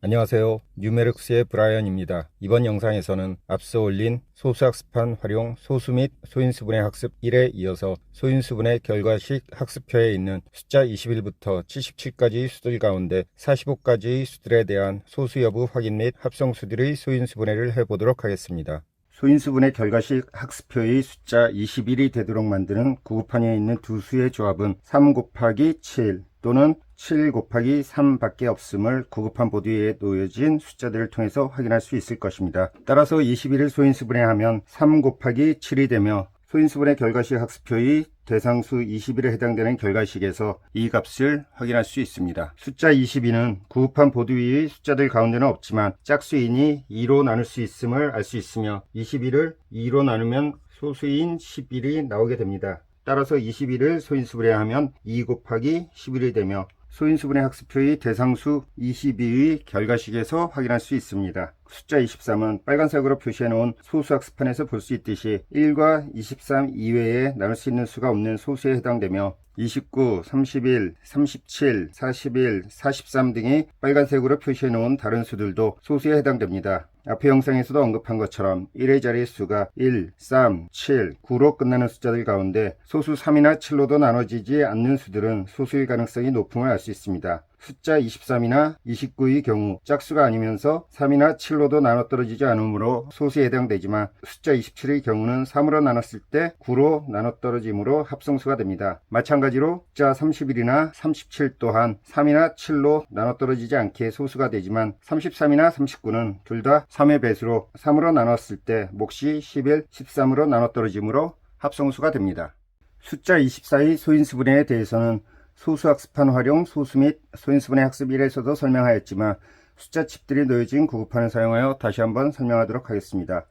안녕하세요. 뉴메르크스의 브라이언입니다. 이번 영상에서는 앞서 올린 소수학습판 활용 소수 및 소인수분해 학습 1에 이어서 소인수분해 결과식 학습표에 있는 숫자 21부터 77까지 수들 가운데 45까지의 수들에 대한 소수 여부 확인 및 합성수들의 소인수분해를 해보도록 하겠습니다. 소인수분해 결과식 학습표의 숫자 21이 되도록 만드는 구급판에 있는 두 수의 조합은 3 곱하기 7 또는 7 곱하기 3 밖에 없음을 구급판 보드 위에 놓여진 숫자들을 통해서 확인할 수 있을 것입니다. 따라서 21을 소인수분해하면 3 곱하기 7이 되며 소인수분해 결과식 학습표의 대상수 21에 해당되는 결과식에서 이 값을 확인할 수 있습니다. 숫자 22는 구급판 보드 위의 숫자들 가운데는 없지만 짝수이니 2로 나눌 수 있음을 알 수 있으며 21을 2로 나누면 소수인 11이 나오게 됩니다. 따라서 21을 소인수분해하면 2 곱하기 11이 되며 소인수분해 학습표의 대상수 22의 결과식에서 확인할 수 있습니다. 숫자 23은 빨간색으로 표시해 놓은 소수학습판에서 볼 수 있듯이 1과 23 이외에 나눌 수 있는 수가 없는 소수에 해당되며 29, 31, 37, 41, 43 등이 빨간색으로 표시해 놓은 다른 수들도 소수에 해당됩니다. 앞의 영상에서도 언급한 것처럼 1의 자리의 수가 1, 3, 7, 9로 끝나는 숫자들 가운데 소수 3이나 7로도 나눠지지 않는 수들은 소수일 가능성이 높음을 알 수 있습니다. 숫자 23이나 29의 경우 짝수가 아니면서 3이나 7로도 나눠 떨어지지 않으므로 소수에 해당되지만 숫자 27의 경우는 3으로 나눴을 때 9로 나눠 떨어지므로 합성수가 됩니다. 마찬가지로 숫자 31이나 37 또한 3이나 7로 나눠 떨어지지 않게 소수가 되지만 33이나 39는 둘 다 3의 배수로 3으로 나눴을 때 몫이 11, 13으로 나눠 떨어지므로 합성수가 됩니다. 숫자 24의 소인수분해에 대해서는 소수학습판 활용 소수 및 소인수분해 학습 1에서도 설명하였지만 숫자 칩들이 놓여진 구급판을 사용하여 다시 한번 설명하도록 하겠습니다.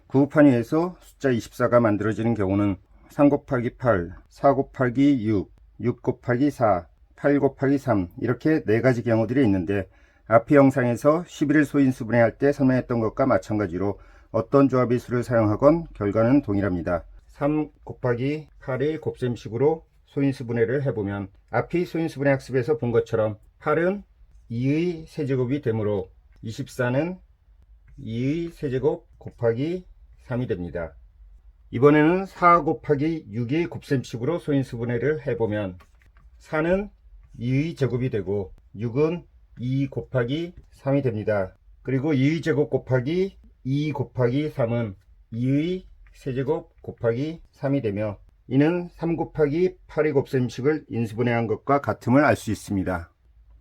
구급판 위에서 숫자 24가 만들어지는 경우는 3 곱하기 8, 4 곱하기 6, 6 곱하기 4, 8 곱하기 3 이렇게 4가지 경우들이 있는데 앞의 영상에서 11을 소인수분해할 때 설명했던 것과 마찬가지로 어떤 조합의 수를 사용하건 결과는 동일합니다. 3 곱하기 8의 곱셈식으로 소인수분해를 해보면 앞의 소인수분해 학습에서 본 것처럼 8은 2의 세제곱이 되므로 24는 2의 세제곱 곱하기 3이 됩니다. 이번에는 4 곱하기 6의 곱셈식으로 소인수분해를 해보면 4는 2의 제곱이 되고 6은 2 곱하기 3이 됩니다. 그리고 2의 제곱 곱하기 2 곱하기 3은 2의 세제곱 곱하기 3이 되며 이는 3 곱하기 8의 곱셈식을 인수분해한 것과 같음을 알 수 있습니다.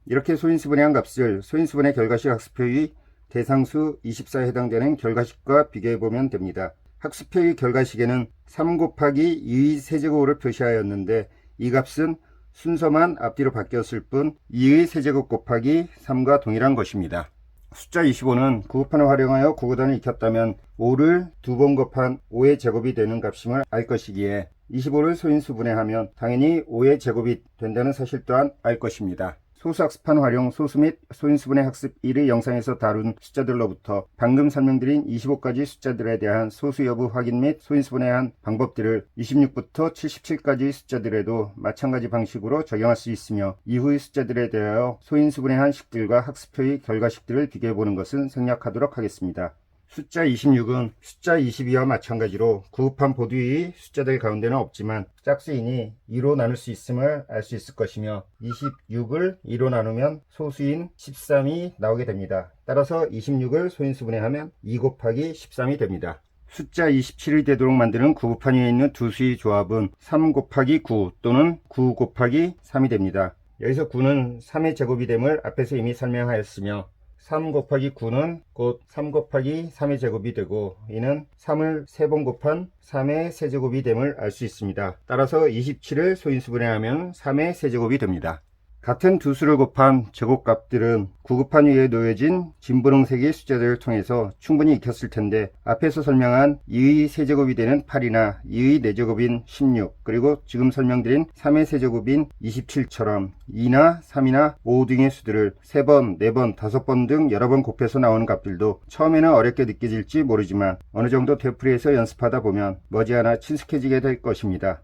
이렇게 소인수분해한 값을 소인수분해 결과식 학습표의 대상수 24에 해당되는 결과식과 비교해보면 됩니다. 학습표의 결과식에는 3 곱하기 2의 세제곱으로 표시하였는데 이 값은 순서만 앞뒤로 바뀌었을 뿐 2의 세제곱 곱하기 3과 동일한 것입니다. 숫자 25는 구급판을 활용하여 구구단을 익혔다면 5를 2번 곱한 5의 제곱이 되는 값임을 알 것이기에 25를 소인수분해하면 당연히 5의 제곱이 된다는 사실 또한 알 것입니다. 소수학습판 활용 소수 및 소인수분해 학습 1의 영상에서 다룬 숫자들로부터 방금 설명드린 25가지 숫자들에 대한 소수 여부 확인 및 소인수분해한 방법들을 26부터 77까지 숫자들에도 마찬가지 방식으로 적용할 수 있으며 이후의 숫자들에 대하여 소인수분해한 식들과 학습표의 결과식들을 비교해보는 것은 생략하도록 하겠습니다. 숫자 26은 숫자 22와 마찬가지로 구급판 보드 위의 숫자들 가운데는 없지만 짝수이니 2로 나눌 수 있음을 알 수 있을 것이며 26을 2로 나누면 소수인 13이 나오게 됩니다. 따라서 26을 소인수분해하면 2 곱하기 13이 됩니다. 숫자 27이 되도록 만드는 구급판 위에 있는 두 수의 조합은 3 곱하기 9 또는 9 곱하기 3이 됩니다. 여기서 9는 3의 제곱이 됨을 앞에서 이미 설명하였으며 3 곱하기 9는 곧 3 곱하기 3의 제곱이 되고 이는 3을 3번 곱한 3의 세제곱이 됨을 알 수 있습니다. 따라서 27을 소인수분해하면 3의 세제곱이 됩니다. 같은 두 수를 곱한 제곱값들은 구급판 위에 놓여진 진분홍색의 숫자들을 통해서 충분히 익혔을 텐데 앞에서 설명한 2의 세제곱이 되는 8이나 2의 4제곱인 16 그리고 지금 설명드린 3의 세제곱인 27처럼 2나 3이나 5 등의 수들을 3번, 4번, 5번 등 여러 번 곱해서 나오는 값들도 처음에는 어렵게 느껴질지 모르지만 어느 정도 되풀이해서 연습하다 보면 머지않아 친숙해지게 될 것입니다.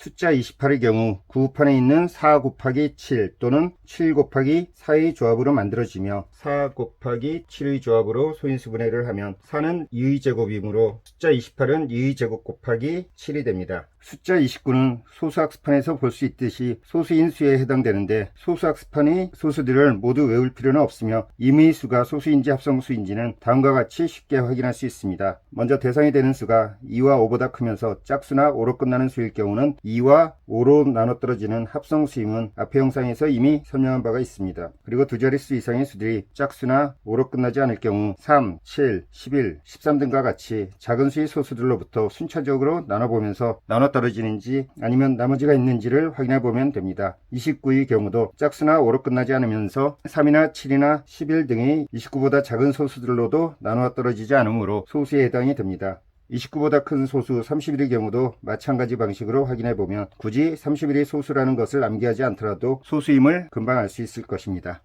숫자 28의 경우 구판에 있는 4 곱하기 7 또는 7 곱하기 4의 조합으로 만들어지며 4 곱하기 7의 조합으로 소인수분해를 하면 4는 2의 제곱이므로 숫자 28은 2의 제곱 곱하기 7이 됩니다. 숫자 29는 소수학습판에서 볼 수 있듯이 소수인 수에 해당되는데 소수학습판이 소수들을 모두 외울 필요는 없으며 임의 수가 소수인지 합성수인지는 다음과 같이 쉽게 확인할 수 있습니다. 먼저 대상이 되는 수가 2와 5보다 크면서 짝수나 5로 끝나는 수일 경우는 2와 5로 나눠 떨어지는 합성수임은 앞의 영상에서 이미 설명한 바가 있습니다. 그리고 두 자릿수 이상의 수들이 짝수나 5로 끝나지 않을 경우 3, 7, 11, 13 등과 같이 작은 수의 소수들로부터 순차적으로 나눠보면서 나눠 떨어지는지 아니면 나머지가 있는지를 확인해 보면 됩니다. 29의 경우도 짝수나 5로 끝나지 않으면서 3이나 7이나 11 등의 29보다 작은 소수들로도 나눠 떨어지지 않으므로 소수에 해당이 됩니다. 29보다 큰 소수 31의 경우도 마찬가지 방식으로 확인해 보면 굳이 31이 소수라는 것을 암기하지 않더라도 소수임을 금방 알 수 있을 것입니다.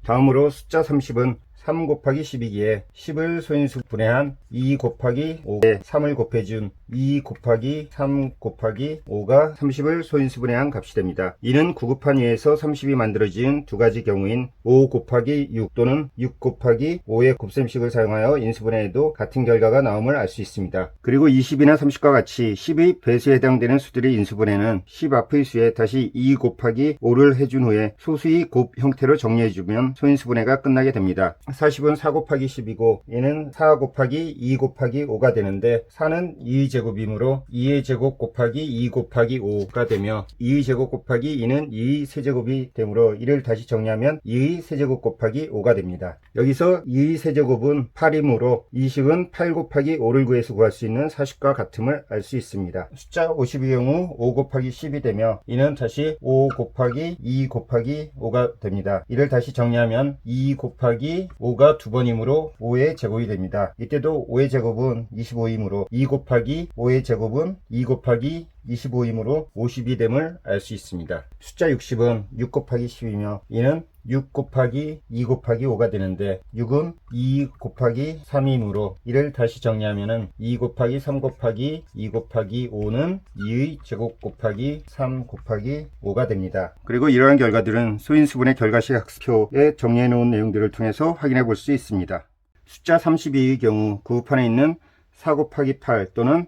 다음으로 숫자 30은 3 곱하기 12기에 10을 소인수 분해한 2 곱하기 5에 3을 곱해준 2 곱하기 3 곱하기 5가 30을 소인수 분해한 값이 됩니다. 이는 구급한 2에서 30이 만들어진 두 가지 경우인 5 곱하기 6 또는 6 곱하기 5의 곱셈식을 사용하여 인수분해해도 같은 결과가 나옴을 알 수 있습니다. 그리고 20이나 30과 같이 10의 배수에 해당되는 수들의 인수분해는 10 앞의 수에 다시 2 곱하기 5를 해준 후에 소수의 곱 형태로 정리해주면 소인수분해가 끝나게 됩니다. 40은 4 곱하기 10이고 얘는 4 곱하기 2 곱하기 5가 되는데 4는 2의 제곱이므로 2의 제곱 곱하기 2 곱하기 5가 되며 2의 제곱 곱하기 2는 2의 세제곱이 되므로 이를 다시 정리하면 2의 세제곱 곱하기 5가 됩니다. 여기서 2의 세제곱은 8이므로 이 식은 8 곱하기 5를 구해서 구할 수 있는 40과 같음을 알 수 있습니다. 숫자 50의 경우 5 곱하기 10이 되며 이는 다시 5 곱하기 2 곱하기 5가 됩니다. 이를 다시 정리하면 2 곱하기 5가 두 번이므로 5의 제곱이 됩니다. 이때도 5의 제곱은 25이므로 2 곱하기 5의 제곱은 2 곱하기 25이므로 50이 됨을 알 수 있습니다. 숫자 60은 6 곱하기 10이며 이는 6 곱하기 2 곱하기 5가 되는데 6은 2 곱하기 3이므로 이를 다시 정리하면 2 곱하기 3 곱하기 2 곱하기 5는 2의 제곱 곱하기 3 곱하기 5가 됩니다. 그리고 이러한 결과들은 소인수분해 결과식 학습표에 정리해 놓은 내용들을 통해서 확인해 볼 수 있습니다. 숫자 32의 경우 구판에 있는 4 곱하기 8 또는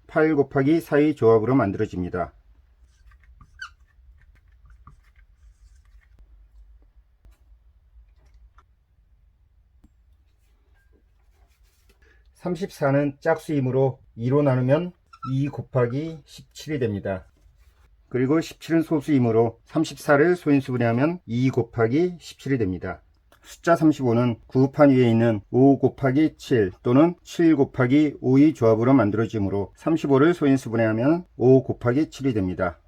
8 곱하기 4의 조합으로 만들어집니다. (34는) 짝수이므로 2로 나누면 2 곱하기 17이 됩니다. 그리고 17은 소수이므로 34를 소인수분해하면 2 곱하기 17이 됩니다. 숫자 35는 구판 위에 있는 5 곱하기 7 또는 7 곱하기 5의 조합으로 만들어지므로 35를 소인수분해하면 5 곱하기 7이 됩니다.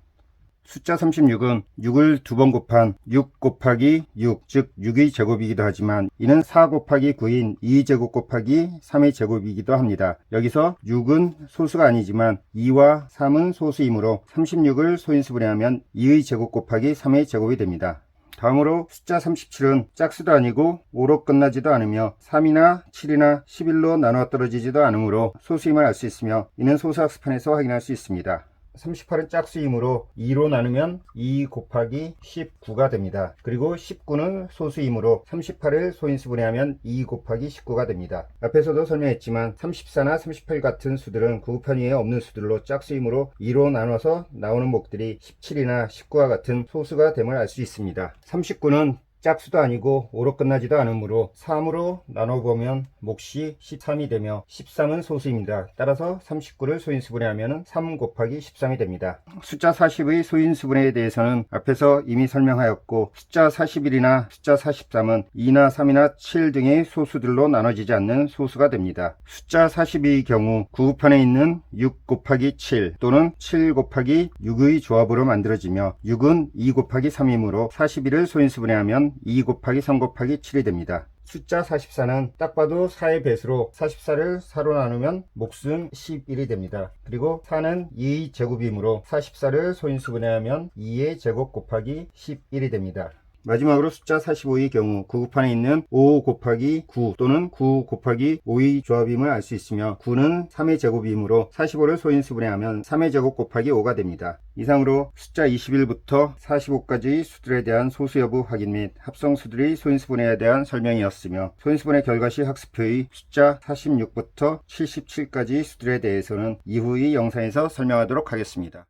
숫자 36은 6을 두 번 곱한 6 곱하기 6, 즉 6의 제곱이기도 하지만 이는 4 곱하기 9인 2의 제곱 곱하기 3의 제곱이기도 합니다. 여기서 6은 소수가 아니지만 2와 3은 소수이므로 36을 소인수분해하면 2의 제곱 곱하기 3의 제곱이 됩니다. 다음으로 숫자 37은 짝수도 아니고 5로 끝나지도 않으며 3이나 7이나 11로 나눠 떨어지지도 않으므로 소수임을 알 수 있으며 이는 소수학습판에서 확인할 수 있습니다. 38은 짝수이므로 2로 나누면 2 곱하기 19가 됩니다. 그리고 19는 소수이므로 38을 소인수분해하면 2 곱하기 19가 됩니다. 앞에서도 설명했지만 34나 38 같은 수들은 구판 위에 없는 수들로 짝수이므로 2로 나눠서 나오는 목들이 17이나 19와 같은 소수가 됨을 알 수 있습니다. 39는 짝수도 아니고 5로 끝나지도 않으므로 3으로 나눠보면 몫이 13이 되며 13은 소수입니다. 따라서 39를 소인수분해하면 3 곱하기 13이 됩니다. 숫자 40의 소인수분해에 대해서는 앞에서 이미 설명하였고 숫자 41이나 숫자 43은 2나 3이나 7 등의 소수들로 나눠지지 않는 소수가 됩니다. 숫자 42의 경우 구판에 있는 6 곱하기 7 또는 7 곱하기 6의 조합으로 만들어지며 6은 2 곱하기 3이므로 41을 소인수분해하면 2 곱하기 3 곱하기 7이 됩니다. 숫자 44는 딱 봐도 4의 배수로 44를 4로 나누면 몫은 11이 됩니다. 그리고 4는 2의 제곱이므로 44를 소인수분해하면 2의 제곱 곱하기 11이 됩니다. 마지막으로 숫자 45의 경우 구급판에 있는 5 곱하기 9 또는 9 곱하기 5의 조합임을 알 수 있으며 9는 3의 제곱이므로 45를 소인수분해하면 3의 제곱 곱하기 5가 됩니다. 이상으로 숫자 21부터 45까지 수들에 대한 소수 여부 확인 및 합성수들의 소인수분해에 대한 설명이었으며 소인수분해 결과 시 학습표의 숫자 46부터 77까지 수들에 대해서는 이후의 영상에서 설명하도록 하겠습니다.